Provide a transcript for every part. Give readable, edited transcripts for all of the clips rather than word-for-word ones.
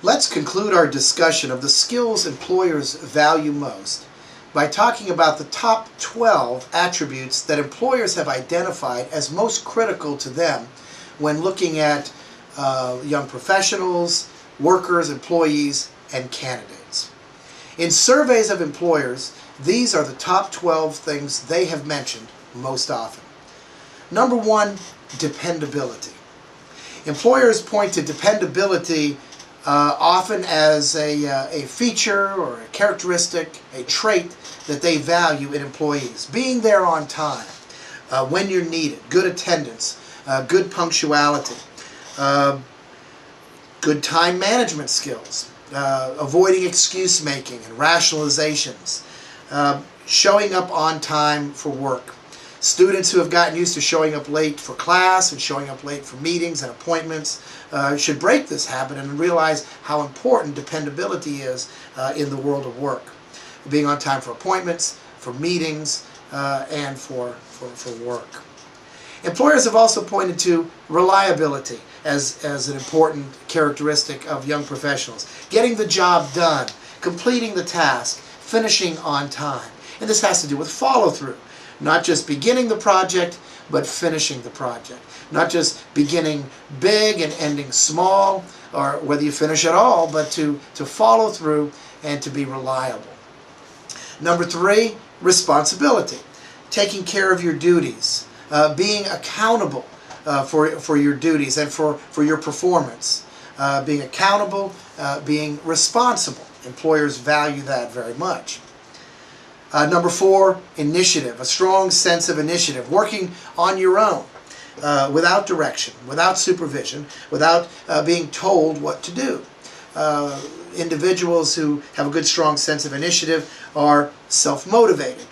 Let's conclude our discussion of the skills employers value most by talking about the top 12 attributes that employers have identified as most critical to them when looking at young professionals, workers, employees, and candidates. In surveys of employers, these are the top 12 things they have mentioned most often. Number one, dependability. Employers point to dependability often as a feature or a characteristic, a trait that they value in employees. Being there on time, when you're needed, good attendance, good punctuality, good time management skills, avoiding excuse making and rationalizations, showing up on time for work. Students who have gotten used to showing up late for class and showing up late for meetings and appointments should break this habit and realize how important dependability is in the world of work. Being on time for appointments, for meetings, and for work. Employers have also pointed to reliability as an important characteristic of young professionals. Getting the job done, completing the task, finishing on time. And this has to do with follow-through. Not just beginning the project, but finishing the project. Not just beginning big and ending small, or whether you finish at all, but to follow through and to be reliable. Number three, responsibility. Taking care of your duties. Being accountable for your duties and for your performance. Being accountable, being responsible. Employers value that very much. Number four, initiative, a strong sense of initiative, working on your own, without direction, without supervision, without being told what to do. Individuals who have a good, strong sense of initiative are self-motivated.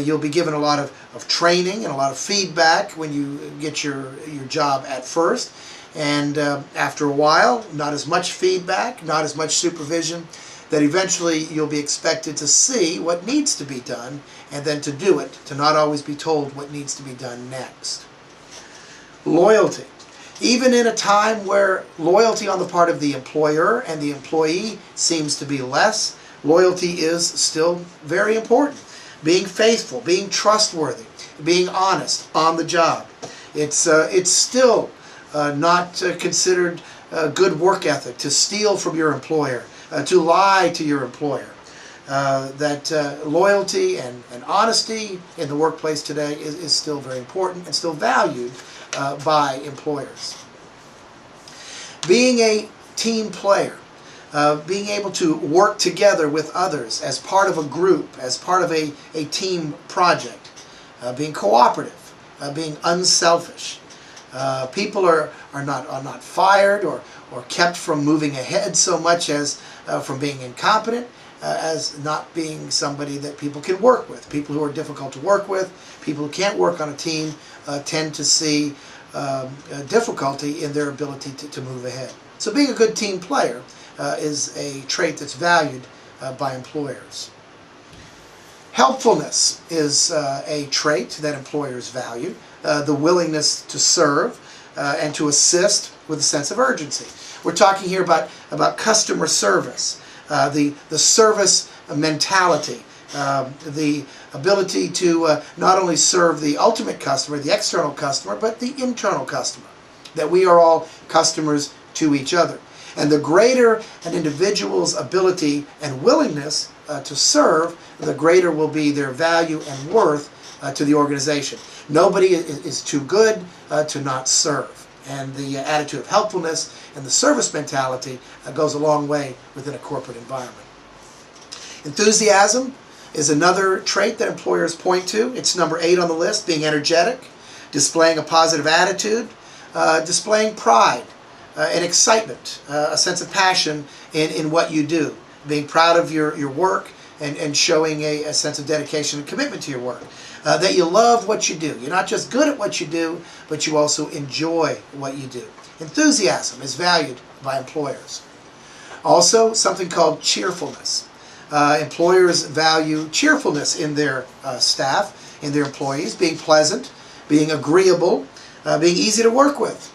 You'll be given a lot of training and a lot of feedback when you get your job at first, and after a while, not as much feedback, not as much supervision, that eventually you'll be expected to see what needs to be done and then to do it, to not always be told what needs to be done next. Loyalty. Even in a time where loyalty on the part of the employer and the employee seems to be less, loyalty is still very important. Being faithful, being trustworthy, being honest on the job. It's still not considered a good work ethic to steal from your employer, to lie to your employer. Loyalty and honesty in the workplace today is still very important and still valued by employers. Being a team player, being able to work together with others as part of a group, as part of a team project, being cooperative, being unselfish. People are not fired or kept from moving ahead so much as from being incompetent, as not being somebody that people can work with. People who are difficult to work with, people who can't work on a team, tend to see difficulty in their ability to move ahead. So being a good team player is a trait that's valued by employers. Helpfulness is a trait that employers value. The willingness to serve and to assist with a sense of urgency. We're talking here about customer service, the service mentality, the ability to not only serve the ultimate customer, the external customer, but the internal customer, that we are all customers to each other. And the greater an individual's ability and willingness to serve, the greater will be their value and worth to the organization. Nobody is too good to not serve. And the attitude of helpfulness and the service mentality goes a long way within a corporate environment. Enthusiasm is another trait that employers point to. It's number 8 on the list, being energetic, displaying a positive attitude, displaying pride and excitement, a sense of passion in what you do, being proud of your work and showing a sense of dedication and commitment to your work. That you love what you do. You're not just good at what you do, but you also enjoy what you do. Enthusiasm is valued by employers. Also, something called cheerfulness. Employers value cheerfulness in their staff, in their employees, being pleasant, being agreeable, being easy to work with.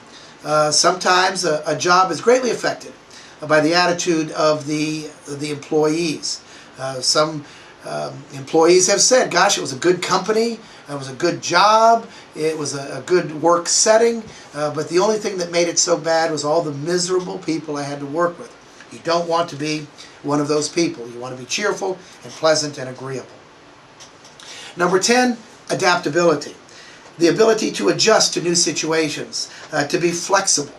Sometimes a job is greatly affected by the attitude of the employees. Some employees have said, gosh, it was a good company, it was a good job, it was a good work setting, but the only thing that made it so bad was all the miserable people I had to work with. You don't want to be one of those people. You want to be cheerful and pleasant and agreeable. Number 10, adaptability. The ability to adjust to new situations, to be flexible.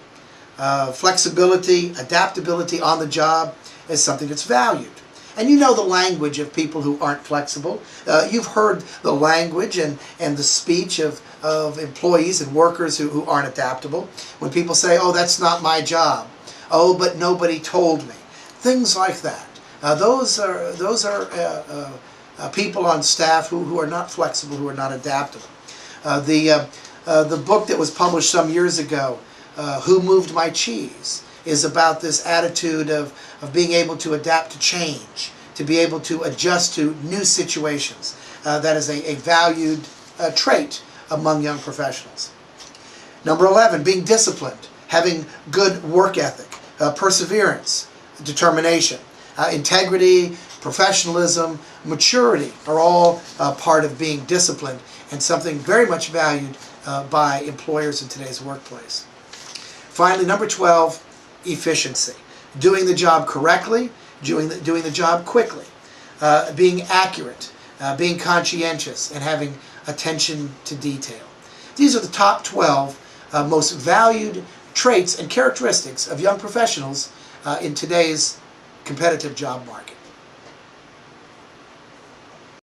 Flexibility, adaptability on the job is something that's valued. And you know the language of people who aren't flexible. You've heard the language and the speech of employees and workers who aren't adaptable. When people say, oh, that's not my job. Oh, but nobody told me. Things like that. Those are people on staff who are not flexible, who are not adaptable. The book that was published some years ago, Who Moved My Cheese, is about this attitude of being able to adapt to change, to be able to adjust to new situations. That is a valued trait among young professionals. Number 11, being disciplined, having good work ethic, perseverance, determination, integrity, professionalism, maturity are all part of being disciplined, and something very much valued by employers in today's workplace. Finally, number 12, efficiency. Doing the job correctly, doing the job quickly, being accurate, being conscientious, and having attention to detail. These are the top 12 most valued traits and characteristics of young professionals in today's competitive job market.